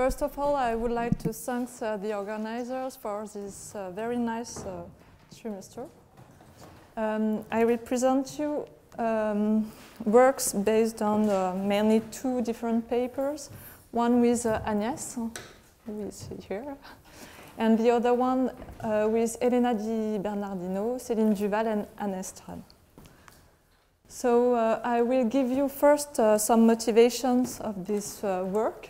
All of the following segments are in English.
First of all, I would like to thank the organizers for this very nice trimester. I will present you works based on mainly two different papers. One with Agnès, who is here, and the other one with Elena Di Bernardino, Céline Duval, and Anne Estrade. So I will give you first some motivations of this work.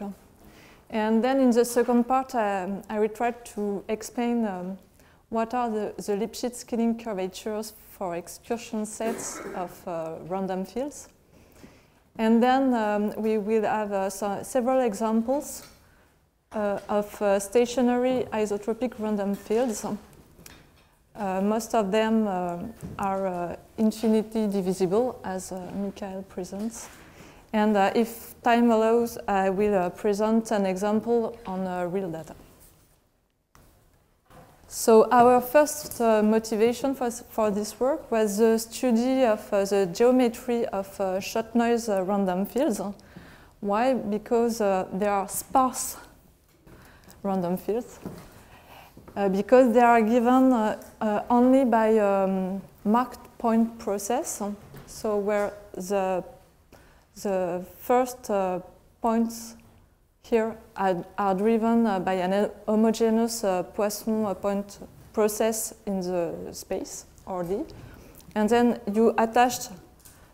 And then in the second part, I will try to explain what are the Lipschitz scaling curvatures for excursion sets of random fields. And then we will have several examples of stationary isotropic random fields. Most of them are infinitely divisible, as Michael presents. And if time allows, I will present an example on real data. So our first motivation for this work was the study of the geometry of shot noise random fields. Why? Because they are sparse random fields. Because they are given only by marked point process. So where the first points here are driven by an homogeneous Poisson point process in the space, RD. And then you attach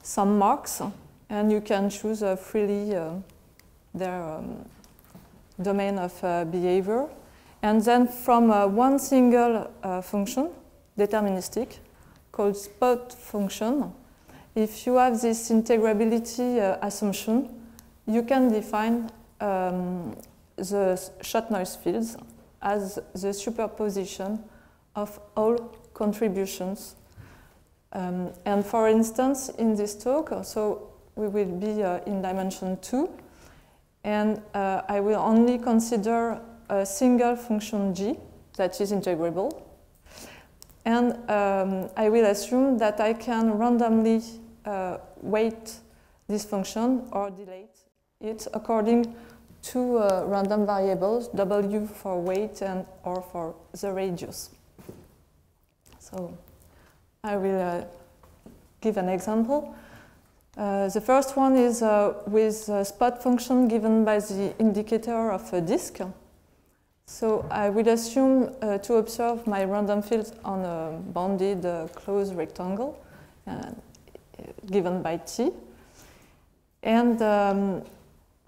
some marks, and you can choose freely their domain of behavior. And then from one single function, deterministic, called spot function, if you have this integrability assumption, you can define the shot noise fields as the superposition of all contributions. And for instance, in this talk, so we will be in dimension 2, and I will only consider a single function g that is integrable. And I will assume that I can randomly weight this function or delete it according to random variables, w for weight and or for the radius. So I will give an example. The first one is with a spot function given by the indicator of a disk. So I will assume to observe my random field on a bounded closed rectangle given by T. And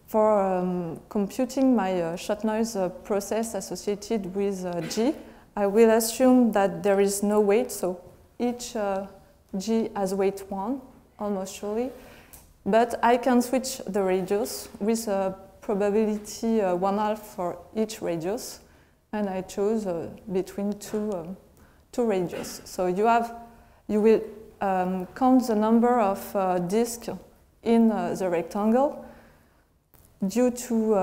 for computing my shot noise process associated with G, I will assume that there is no weight, so each G has weight 1, almost surely. But I can switch the radius with a probability 1/2 for each radius, and I chose between two radius. So you will count the number of disks in the rectangle. Due to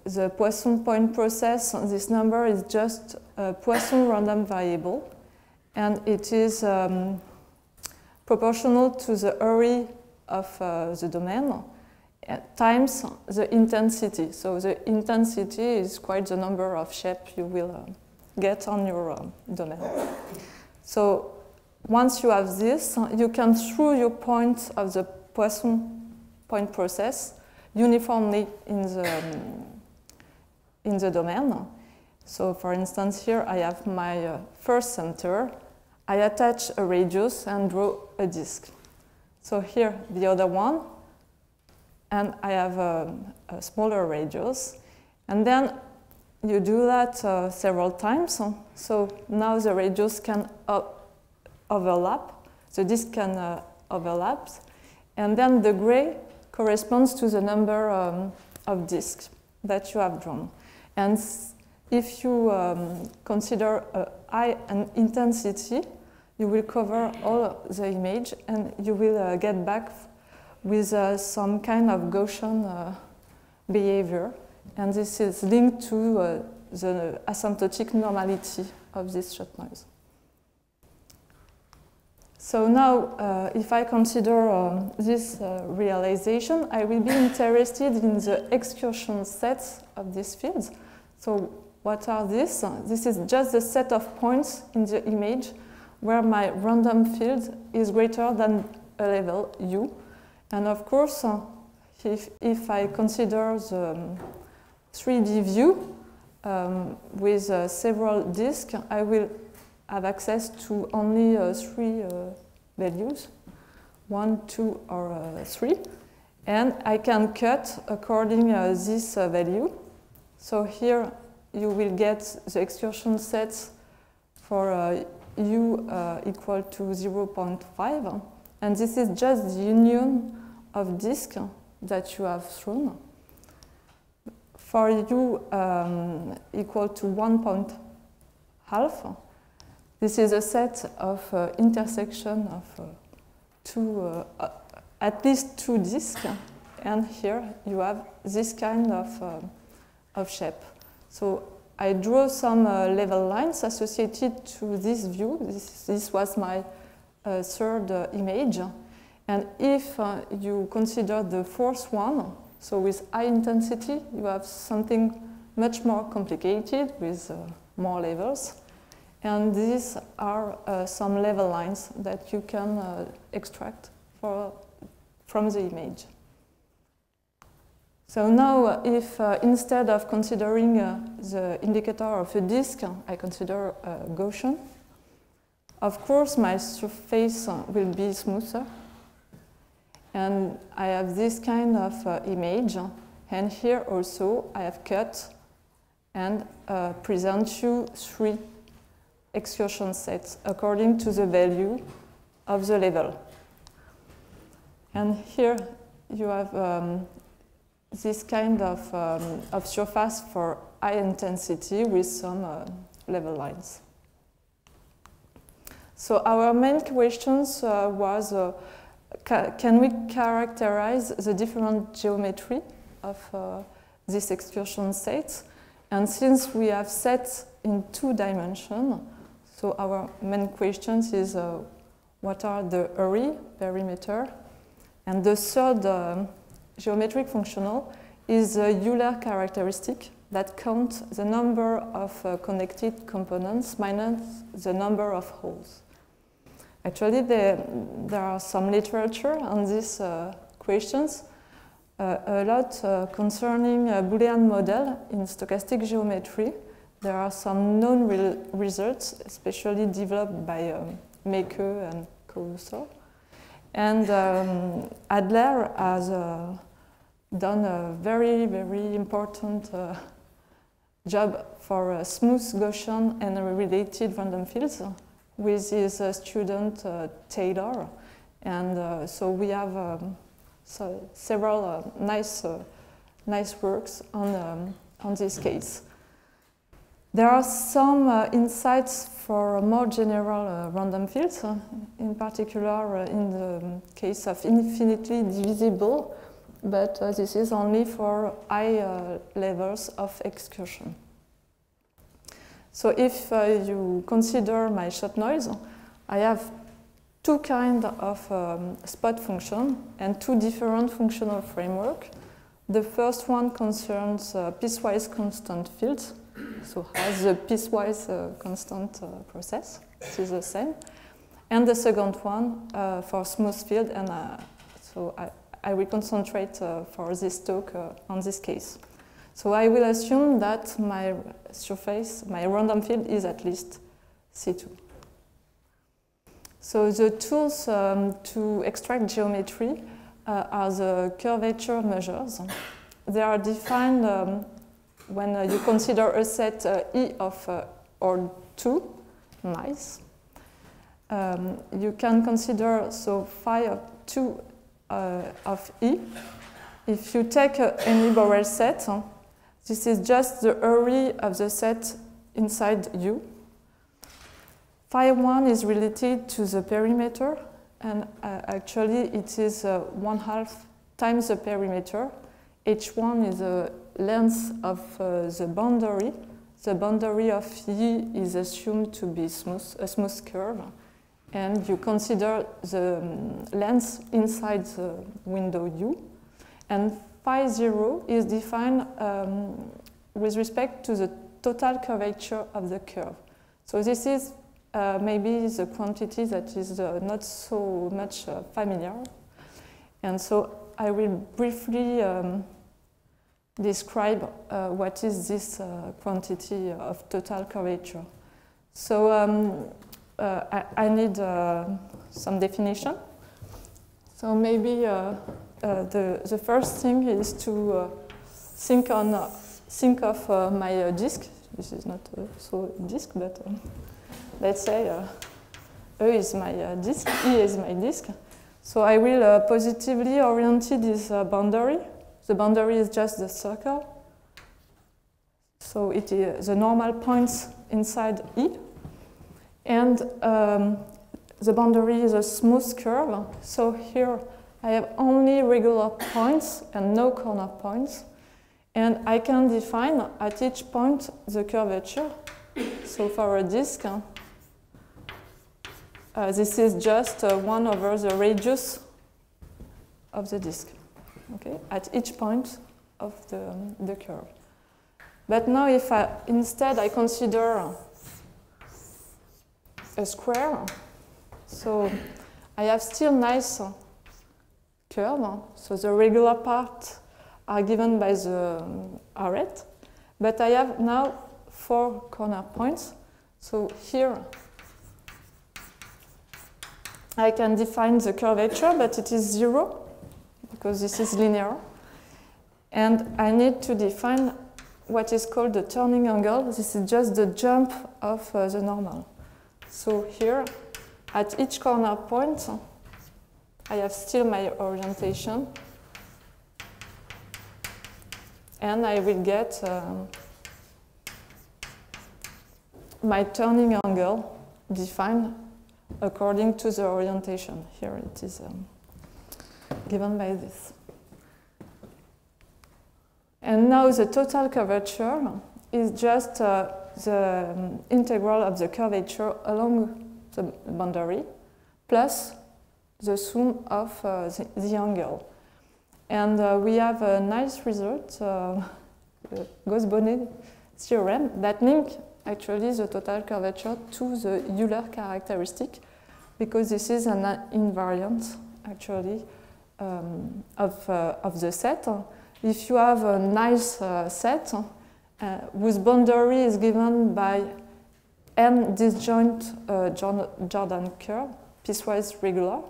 the Poisson point process, this number is just a Poisson random variable, and it is proportional to the area of the domain times the intensity. So the intensity is quite the number of shapes you will get on your domain. So once you have this, you can throw your points of the Poisson point process uniformly in the domain. So for instance, here I have my first center. I attach a radius and draw a disk. So here the other one, and I have a smaller radius. And then you do that several times. So now the radius can overlap, the disk can overlap, and then the gray corresponds to the number of disks that you have drawn. And if you consider high intensity, you will cover all the image, and you will get back with some kind of Gaussian behavior. And this is linked to the asymptotic normality of this shot noise. So now, if I consider this realization, I will be interested in the excursion sets of these fields. So what are these? This is just the set of points in the image where my random field is greater than a level u. And of course, if I consider the 3D view with several disks, I will have access to only 3 values, 1, 2, or 3. And I can cut according this value. So here you will get the excursion sets for u equal to 0.5. And this is just the union of disks that you have thrown. For u equal to 1.5, this is a set of intersection of at least 2 disks, and here you have this kind of shape. So I draw some level lines associated to this view. This was my third image. And if you consider the fourth one, so with high intensity, you have something much more complicated with more levels. And these are some level lines that you can extract from the image. So now, if instead of considering the indicator of a disk, I consider a Gaussian, of course my surface will be smoother. And I have this kind of image. And here also I have cut and present you 3 excursion sets according to the value of the level. And here you have this kind of surface for high intensity with some level lines. So our main questions was, can we characterize the different geometry of this excursion set? And since we have sets in 2 dimensions, so our main question is what are the area, perimeter, and the third geometric functional is the Euler characteristic that counts the number of connected components minus the number of holes. Actually, there are some literature on these questions, a lot concerning a Boolean model in stochastic geometry. There are some known results, especially developed by Maker and Caruso. And Adler has done a very, very important job for smooth Gaussian and related random fields with his student Taylor. And so we have several nice works on this case. There are some insights for more general random fields, in particular in the case of infinitely divisible, but this is only for high levels of excursion. So if you consider my shot noise, I have 2 kinds of spot function and 2 different functional frameworks. The first one concerns piecewise constant fields, so has a piecewise constant process. This is the same. And the second one for smooth field, and so I will concentrate for this talk on this case. So I will assume that my surface, my random field is at least C2. So the tools to extract geometry are the curvature measures. They are defined when you consider a set E of or 2 mice. You can consider phi of 2 of E. If you take any Borel set, this is just the area of the set inside U. Phi 1 is related to the perimeter, and actually it is 1/2 times the perimeter. H1 is the length of the boundary. The boundary of E is assumed to be smooth, a smooth curve. and you consider the length inside the window U. And phi 0 is defined with respect to the total curvature of the curve. So this is maybe the quantity that is not so much familiar. And so I will briefly describe what is this quantity of total curvature. So I need some definition. So maybe the first thing is to think of my disk. This is not so disk, but let's say E is my disk, E is my disk. So I will positively orient this boundary. The boundary is just the circle. So it is the normal points inside E. And the boundary is a smooth curve. So here I have only regular points and no corner points. And I can define at each point the curvature. So for a disk, this is just 1 over the radius of the disk, okay, at each point of the curve. But now if instead I consider a square, so I have still nice curve, so the regular parts are given by the arête, but I have now 4 corner points. So here I can define the curvature, but it is 0 because this is linear. And I need to define what is called the turning angle. This is just the jump of the normal. So here, at each corner point, I have still my orientation. And I will get my turning angle defined according to the orientation. Here it is given by this. And now the total curvature is just the integral of the curvature along the boundary plus the sum of the angle. And we have a nice result, Gauss-Bonnet theorem, that link actually the total curvature to the Euler characteristic, because this is an invariant actually of the set. If you have a nice set whose boundary is given by n disjoint Jordan curve, piecewise regular,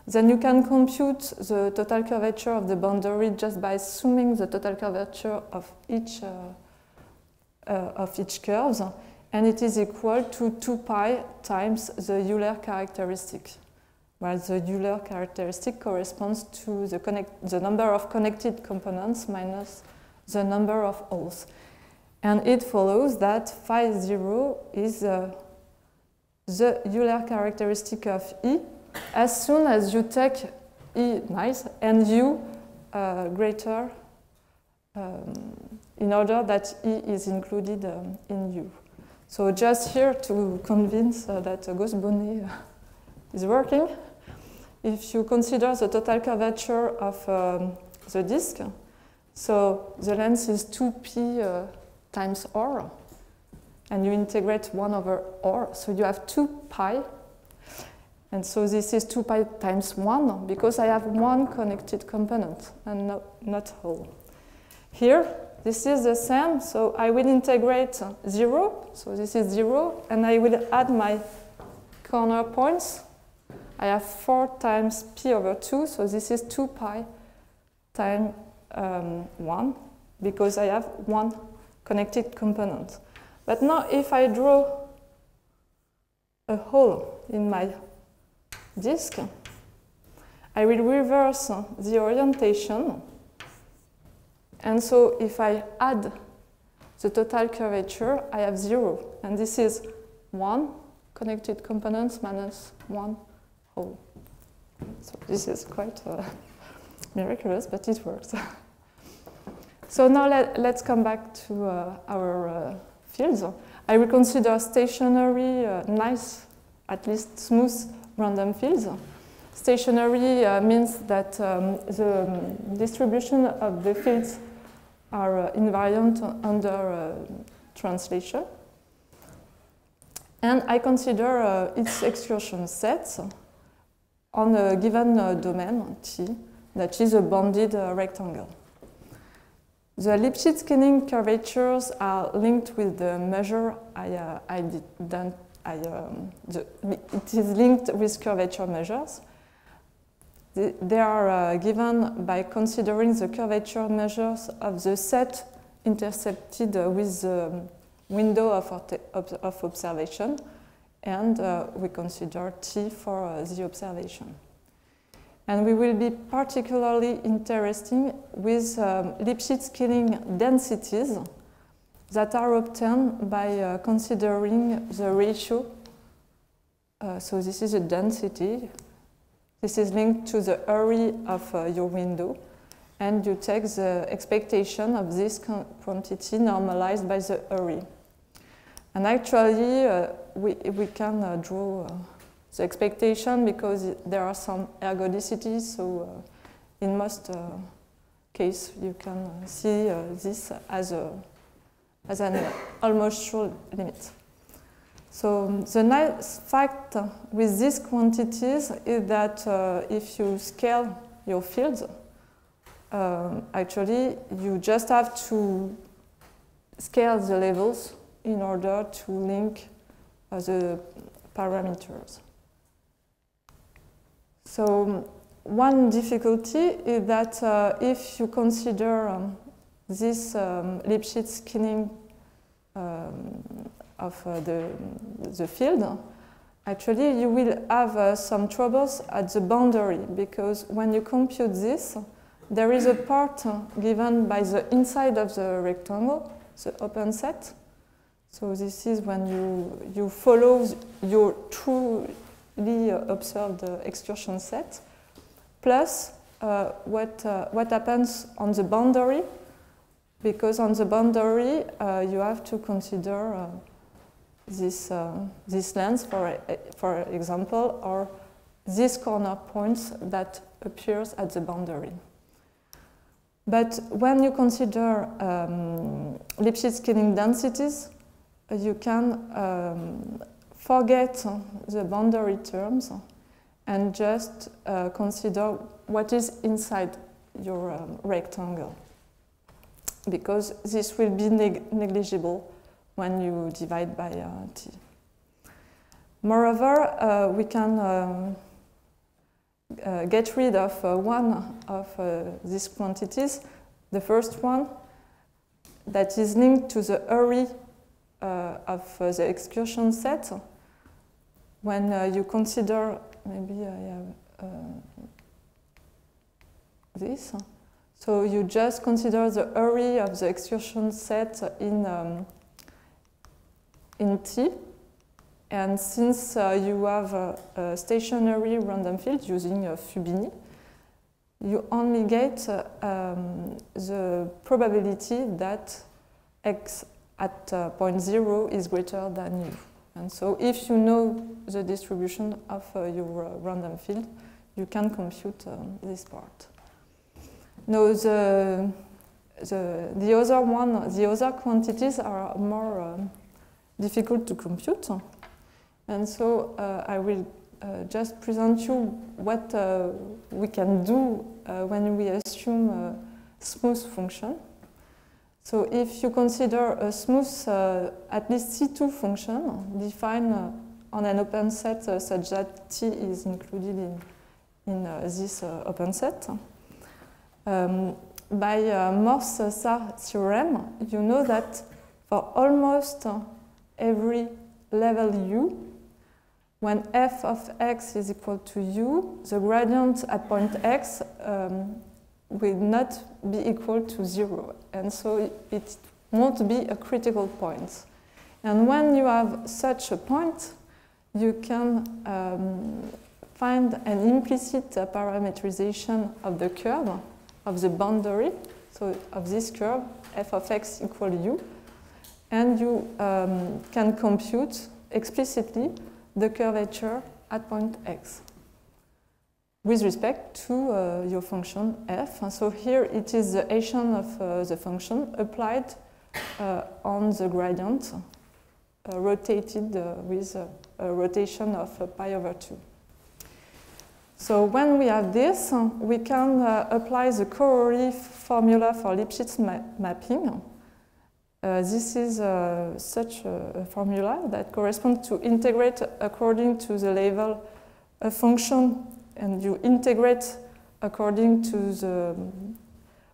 then you can compute the total curvature of the boundary just by summing the total curvature of each curve, and it is equal to 2 pi times the Euler characteristic, where the Euler characteristic corresponds to the number of connected components minus the number of holes. And it follows that phi 0 is the Euler characteristic of E as soon as you take E nice and U greater in order that E is included in U. So just here to convince that Gauss-Bonnet is working, if you consider the total curvature of the disk, so the length is 2p times r, and you integrate 1 over r, so you have 2 pi, and so this is 2 pi times 1, because I have 1 connected component and not whole. Here, this is the same, so I will integrate 0, so this is 0, and I will add my corner points. I have 4 times p over 2, so this is 2 pi times 1, because I have 1 connected component. But now if I draw a hole in my disk, I will reverse the orientation. And so if I add the total curvature, I have 0. And this is 1 connected components minus 1 hole. So this is quite miraculous, but it works. So now let's come back to our fields. I will consider stationary nice at least smooth random fields. Stationary means that the distribution of the fields are invariant under translation. And I consider its excursion sets on a given domain, T, that is a bounded rectangle. The Lipschitz scaling curvatures are linked with the measure it is linked with curvature measures. They are given by considering the curvature measures of the set intercepted with the window of observation, and we consider T for the observation. And we will be particularly interested with Lipschitz scaling densities that are obtained by considering the ratio. So this is a density. This is linked to the area of your window, and you take the expectation of this quantity normalized by the area. And actually, we can draw the expectation because there are some ergodicities, so in most cases you can see this as an almost sure limit. So the nice fact with these quantities is that if you scale your fields, actually you just have to scale the levels in order to link the parameters. So one difficulty is that if you consider this Lipschitz scaling of the field, actually you will have some troubles at the boundary, because when you compute this, there is a part given by the inside of the rectangle, the open set. So this is when you follow your truly observed excursion set, plus what happens on the boundary, because on the boundary you have to consider this length, for example, or these corner points that appears at the boundary. But when you consider Lipschitz scaling densities, you can forget the boundary terms and just consider what is inside your rectangle, because this will be negligible when you divide by T. Moreover, we can get rid of one of these quantities, the first one, that is linked to the area of the excursion set. When you consider, maybe I have this. So you just consider the area of the excursion set in T. And since you have a stationary random field using Fubini, you only get the probability that x at point 0 is greater than u. And so if you know the distribution of your random field, you can compute this part. Now the other quantities are more difficult to compute. And so I will just present you what we can do when we assume a smooth function. So if you consider a smooth, at least C2 function defined on an open set such that T is included in this open set, by Morse-Sarr theorem, you know that for almost every level U, when f of x is equal to u, the gradient at point x will not be equal to 0. And so it won't be a critical point. And when you have such a point, you can find an implicit parametrization of the curve, of the boundary, so of this curve, f of x equal u. And you can compute explicitly the curvature at point x with respect to your function f. And so here it is the Hessian of the function applied on the gradient, rotated with a rotation of pi over 2. So when we have this, we can apply the corollary formula for Lipschitz mapping. This is such a formula that corresponds to integrate according to the level a function, and you integrate according to the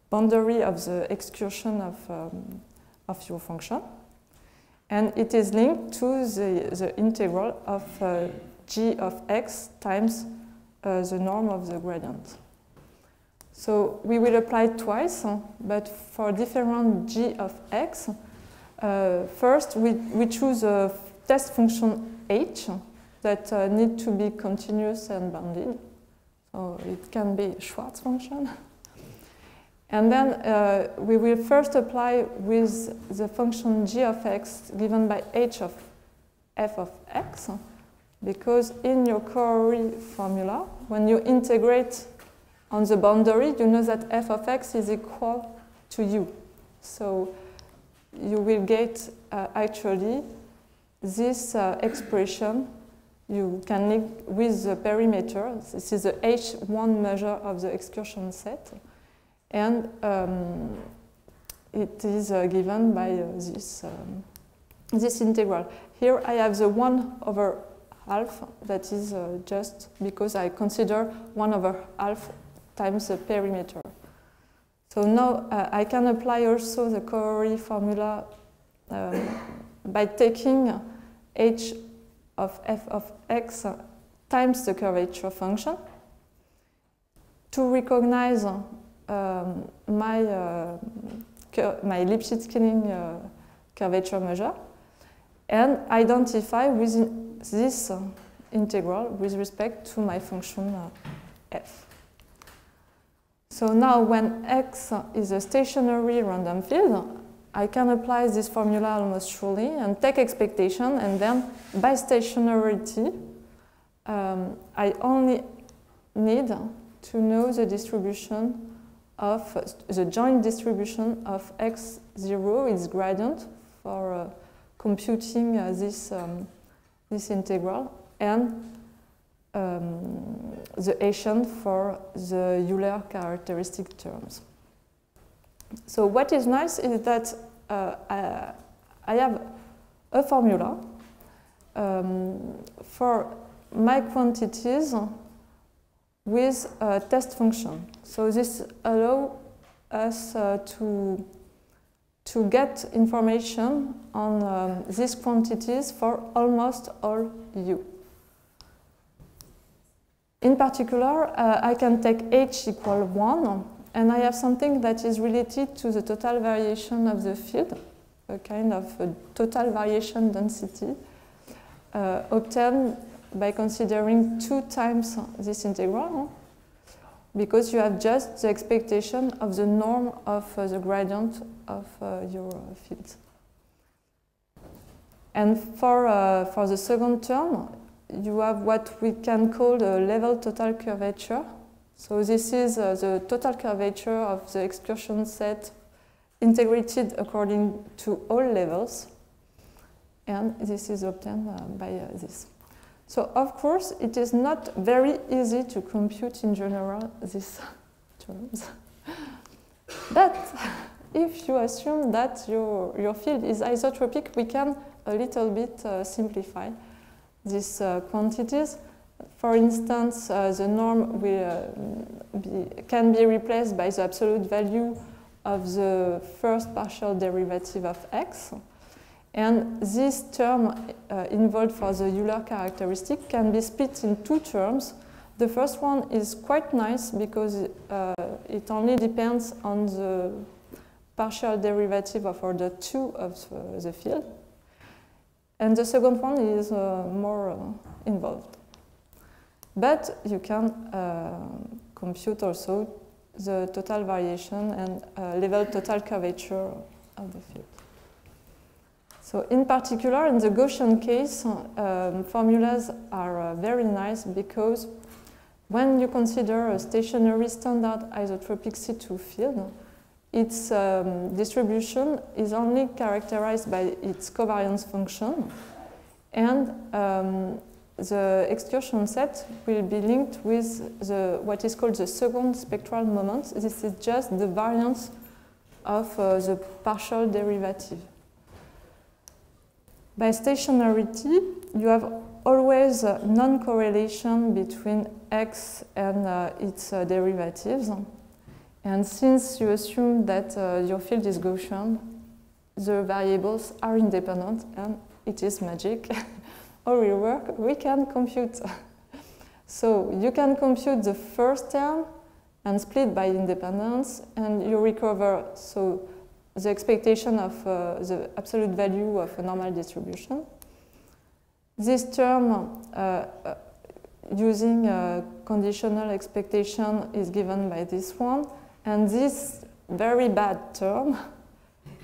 boundary of the excursion of your function. And it is linked to the integral of g of x times the norm of the gradient. So we will apply it twice, but for different g of x, first we choose a test function h that need to be continuous and bounded. So it can be a Schwarz function. And then we will first apply with the function g of x given by h of f of x, because in your corollary formula, when you integrate on the boundary, you know that f of x is equal to u. So you will get actually this expression you can link with the perimeter. This is the H1 measure of the excursion set. And it is given by this integral. Here I have the 1/2 that is just because I consider 1/2 times the perimeter. So now I can apply also the corollary formula by taking h of f of x times the curvature function to recognize my Lipschitz-Killing curvature measure and identify within this integral with respect to my function f. So now when x is a stationary random field, I can apply this formula almost surely and take expectation, and then by stationarity, I only need to know the distribution of the joint distribution of x0, its gradient, for computing this integral, and the Hessian for the Euler characteristic terms. So what is nice is that I have a formula for my quantities with a test function. So this allows us to get information on these quantities for almost all u. In particular, I can take h equal 1, and I have something that is related to the total variation of the field, a kind of a total variation density, obtained by considering 2 times this integral, because you have just the expectation of the norm of the gradient of your field. And for the second term, you have what we can call a level total curvature. So this is the total curvature of the excursion set integrated according to all levels. And this is obtained by this. So of course, it is not very easy to compute in general these terms. But if you assume that your field is isotropic, we can a little bit simplify these quantities. For instance, the norm can be replaced by the absolute value of the first partial derivative of x. And this term involved for the Euler characteristic can be split in 2 terms. The first one is quite nice because it only depends on the partial derivative of order 2 of the field. And the second one is more involved. But you can compute also the total variation and level total curvature of the field. So in particular, in the Gaussian case, formulas are very nice because when you consider a stationary standard isotropic C2 field, its distribution is only characterized by its covariance function, and the excursion set will be linked with what is called the second spectral moment. This is just the variance of the partial derivative. By stationarity, you have always non-correlation between x and its derivatives. And since you assume that your field is Gaussian, the variables are independent, and it is magic. All will work, we can compute. So you can compute the first term and split by independence, and you recover the expectation of the absolute value of a normal distribution. This term, using conditional expectation, is given by this one, and this very bad term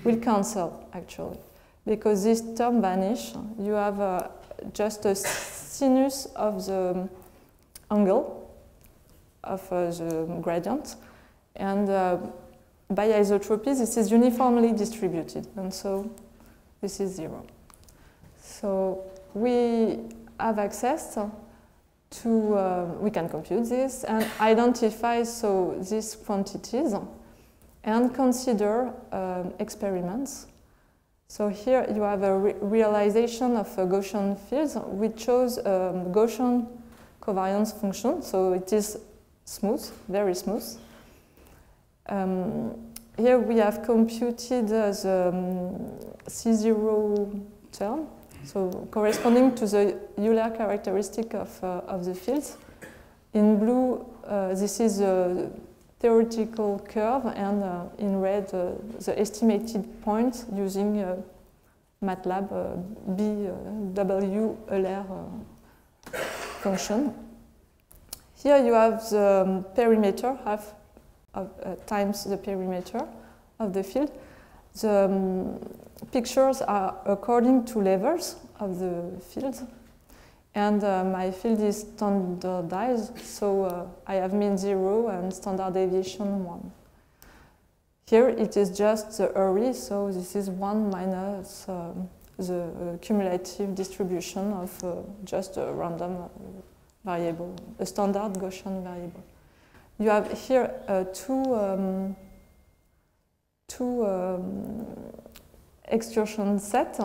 will cancel, actually, because this term vanishes. You have just a sinus of the angle of the gradient, and by isotropy, this is uniformly distributed, and so this is 0. So we have access to, we can compute this and identify these quantities and consider experiments. So here you have a realization of Gaussian fields. We chose Gaussian covariance function, so it is smooth, very smooth. Here we have computed the C0 term, so corresponding to the Euler characteristic of the fields. In blue, this is a theoretical curve, and in red, the estimated point using MATLAB BW Euler function. Here you have the perimeter, half times the perimeter of the field. The pictures are according to levels of the field, and my field is standardized, so I have mean 0 and standard deviation 1. Here it is just the array, so this is 1 minus the cumulative distribution of just a random variable, a standard Gaussian variable. You have here two excursion sets.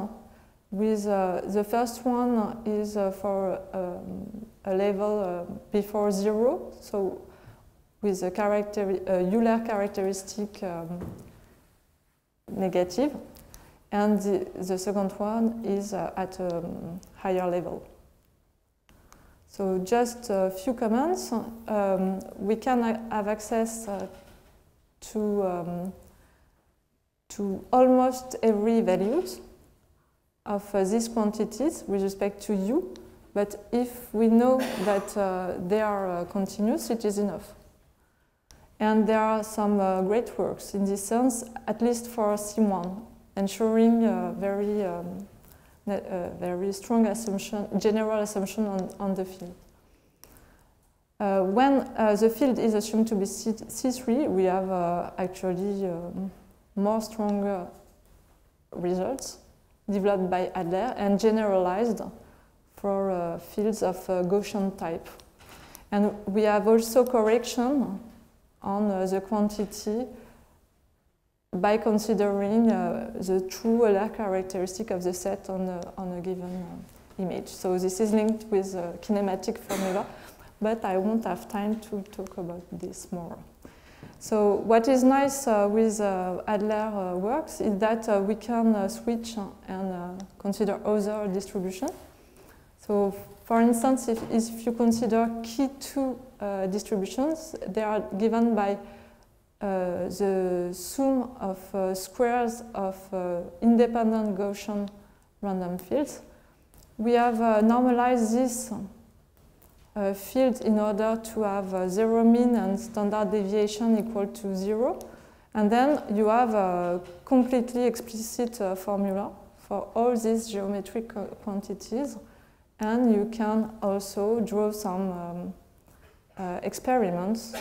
With the first one is for a level before 0, so with a Euler characteristic negative, and the second one is at a higher level. So just a few comments. We can have access to almost every values of these quantities with respect to u, but if we know that they are continuous, it is enough. And there are some great works in this sense, at least for C1, ensuring very strong assumption, general assumption on the field. When the field is assumed to be C3, we have actually more stronger results developed by Adler and generalized for fields of Gaussian type. And we have also correction on the quantity by considering the true Euler characteristic of the set on a given image. So this is linked with a kinematic formula, but I won't have time to talk about this more. So what is nice with Adler works is that we can switch and consider other distribution. So for instance, if you consider key 2 distributions, they are given by the sum of squares of independent Gaussian random fields. We have normalized this field in order to have 0 mean and standard deviation equal to 0. And then you have a completely explicit formula for all these geometric quantities, and you can also draw some experiments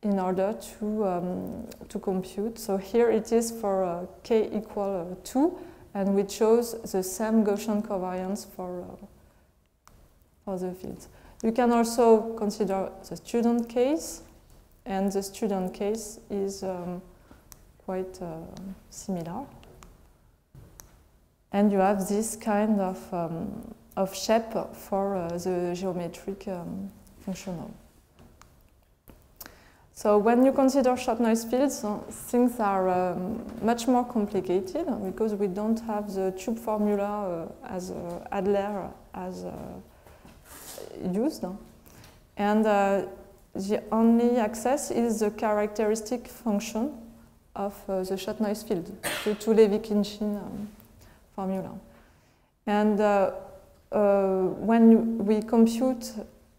in order to compute. So here it is for k equal 2, and we chose the same Gaussian covariance for the fields. You can also consider the student case, and the student case is quite similar. And you have this kind of shape for the geometric functional. So when you consider short noise fields, things are much more complicated because we don't have the tube formula as Adler has used. And the only access is the characteristic function of the short noise field due to Levi-Khinchin formula. And when we compute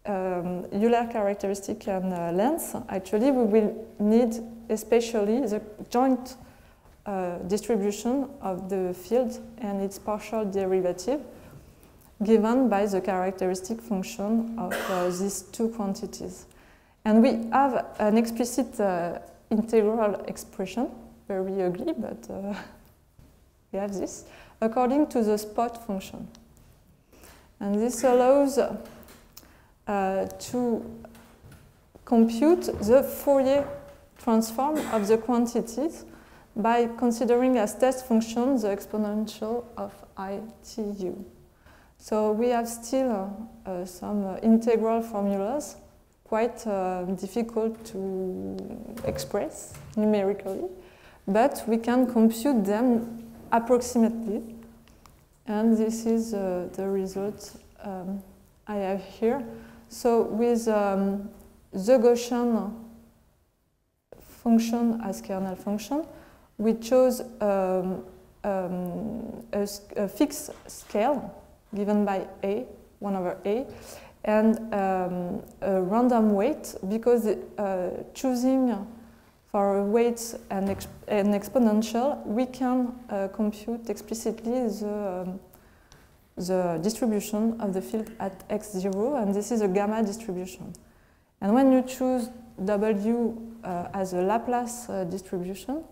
Euler characteristic and length, actually we will need especially the joint distribution of the field and its partial derivative given by the characteristic function of these two quantities. And we have an explicit integral expression, very ugly, but we have this, according to the spot function. And this allows to compute the Fourier transform of the quantities by considering as test function the exponential of ITU. So we have still some integral formulas, quite difficult to express numerically, but we can compute them approximately. And this is the result I have here. So with the Gaussian function as kernel function, we chose a fixed scale given by A, 1 over A, and a random weight, because choosing for weights and an exponential, we can compute explicitly the distribution of the field at x0, and this is a gamma distribution. And when you choose W as a Laplace distribution,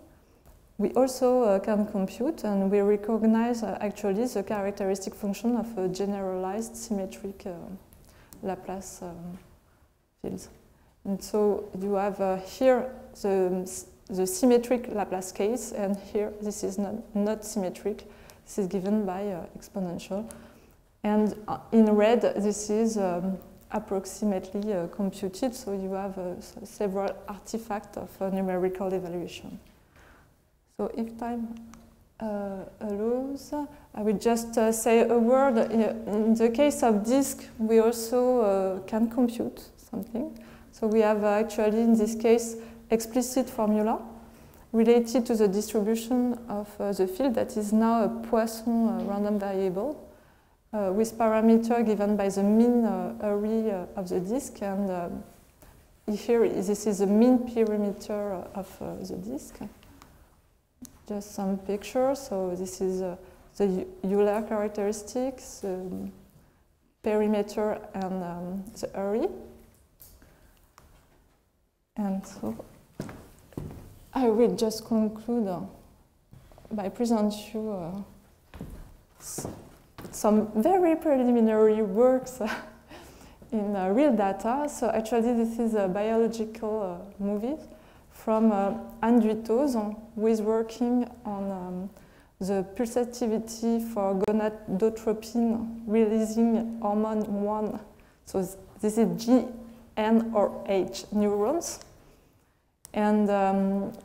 we also can compute, and we recognize actually the characteristic function of a generalized symmetric Laplace fields. And so you have here the symmetric Laplace case, and here this is not symmetric. This is given by exponential. And in red, this is approximately computed, so you have several artifacts of numerical evaluation. So if time allows, I will just say a word. In the case of disk, we also can compute something. So we have actually, in this case, explicit formula related to the distribution of the field that is now a Poisson random variable with parameter given by the mean area of the disk. And here, this is the mean perimeter of the disk. Just some pictures. So this is the Euler characteristics, the perimeter, and the area. And so I will just conclude by presenting you some very preliminary works in real data. So actually, this is a biological movie from Anne Duitose, who is working on the pulsativity for gonadotropin releasing hormone 1. So this is G, N, or H neurons. And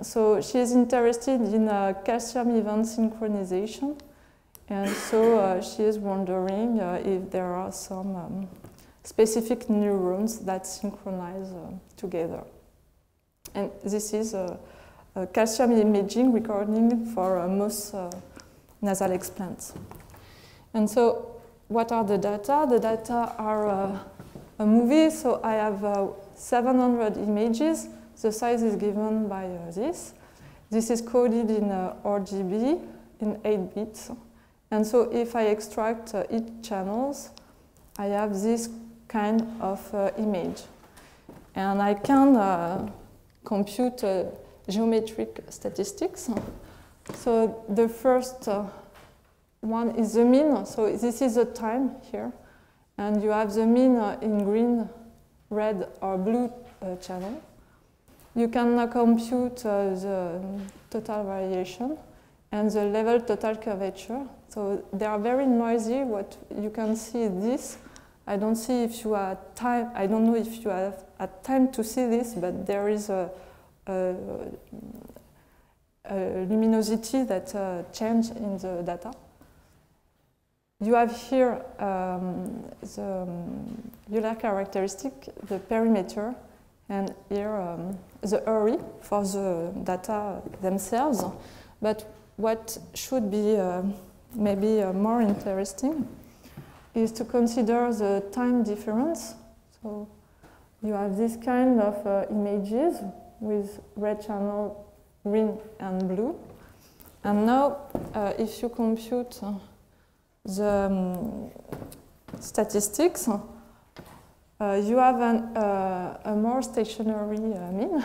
so she is interested in calcium event synchronization. And so she is wondering if there are some specific neurons that synchronize together. And this is a calcium imaging recording for most nasal explants. And so what are the data? The data are a movie. So I have 700 images. The size is given by this. This is coded in RGB in 8 bits. And so if I extract each channels, I have this kind of image. And I can compute geometric statistics. So the first one is the mean. So this is the time here. And you have the mean in green, red, or blue channel. You can compute the total variation and the level total curvature. So they are very noisy. What you can see is this. I don't see if you have time. I don't know if you have had time to see this, but there is a luminosity that change in the data. You have here the Euler characteristic, the perimeter, and here the area for the data themselves. But what should be maybe more interesting is to consider the time difference. So you have this kind of images with red channel, green and blue. And now if you compute the statistics, you have a more stationary mean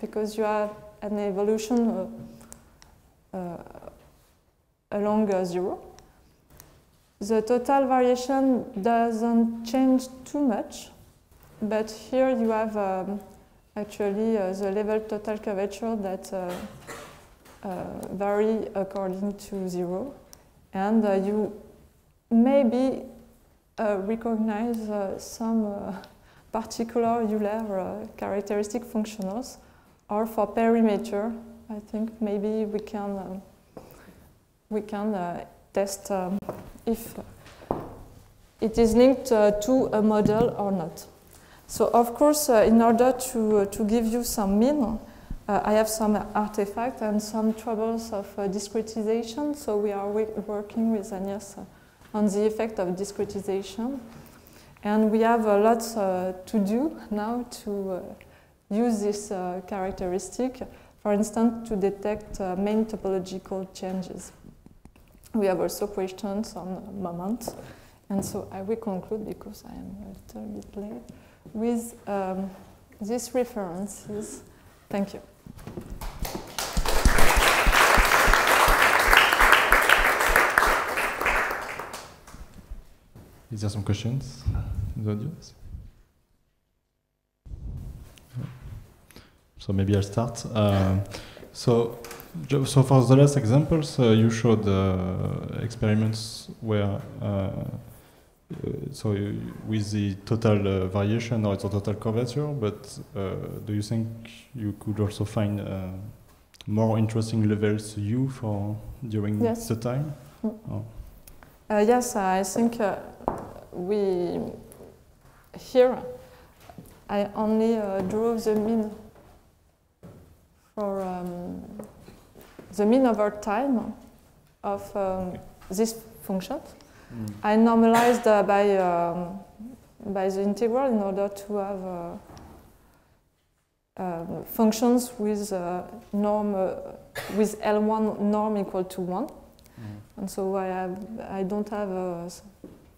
because you have an evolution along 0. The total variation doesn't change too much, but here you have actually the level total curvature that vary according to 0, and you maybe recognize some particular Euler characteristic functionals, or for perimeter, I think maybe we can test if it is linked to a model or not. So of course, in order to give you some mean, I have some artifacts and some troubles of discretization. So we are working with Agnès on the effect of discretization. And we have lots to do now to use this characteristic, for instance, to detect main topological changes. We have also questions on moments. And so I will conclude, because I am a little bit late, with these references. Thank you. Is there some questions in the audience? So maybe I'll start. So for the last examples, you showed experiments where, with the total variation or the total curvature, but do you think you could also find more interesting levels U for during the time? Mm. Oh. Yes, I think here I only drew the mean for the mean over time of this function. Mm. I normalized by the integral in order to have functions with norm with L1 norm equal to 1. And so I don't have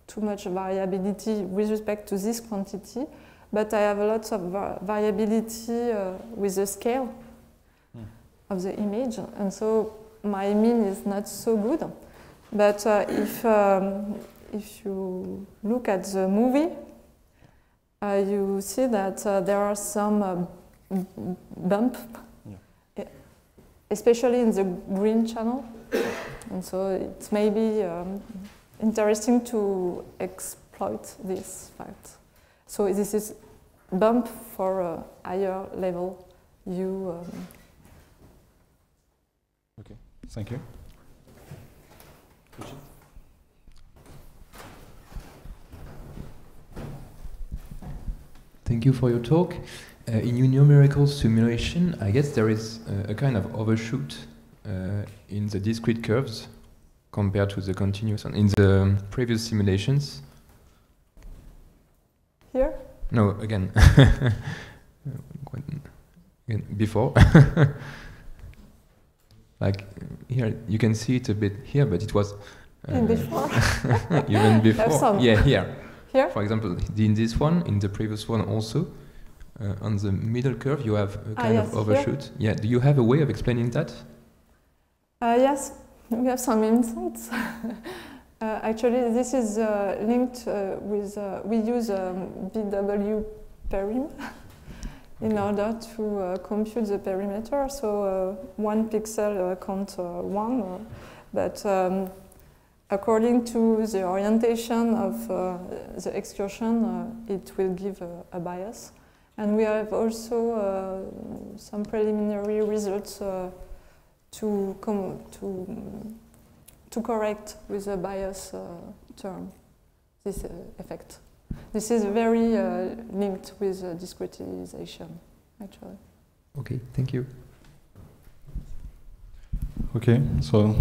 too much variability with respect to this quantity, but I have lots of variability with the scale of the image, and so my mean is not so good. But if you look at the movie, you see that there are some bump, especially in the green channel. And so it may be interesting to exploit this fact. So this is bump for a higher level U. Okay, thank you. Thank you for your talk. In your numerical simulation, I guess there is a kind of overshoot in the discrete curves compared to the continuous one. In the previous simulations? Here? No, again. Before. Like here, you can see it a bit here, but it was Before? Even before? Yeah, here. Here? For example, in this one, in the previous one also, on the middle curve you have a kind of overshoot. Here? Yeah, do you have a way of explaining that? Yes, we have some insights. Actually, this is linked with, we use BW perim in order to compute the perimeter. So 1 pixel count 1, but according to the orientation of the excursion, it will give a bias. And we have also some preliminary results to correct with the bias term this effect. This is very linked with discretization, actually. Okay, thank you. Okay, so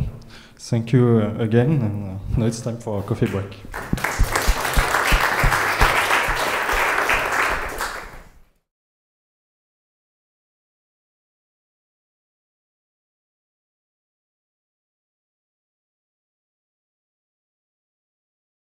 thank you again, and now it's time for a coffee break.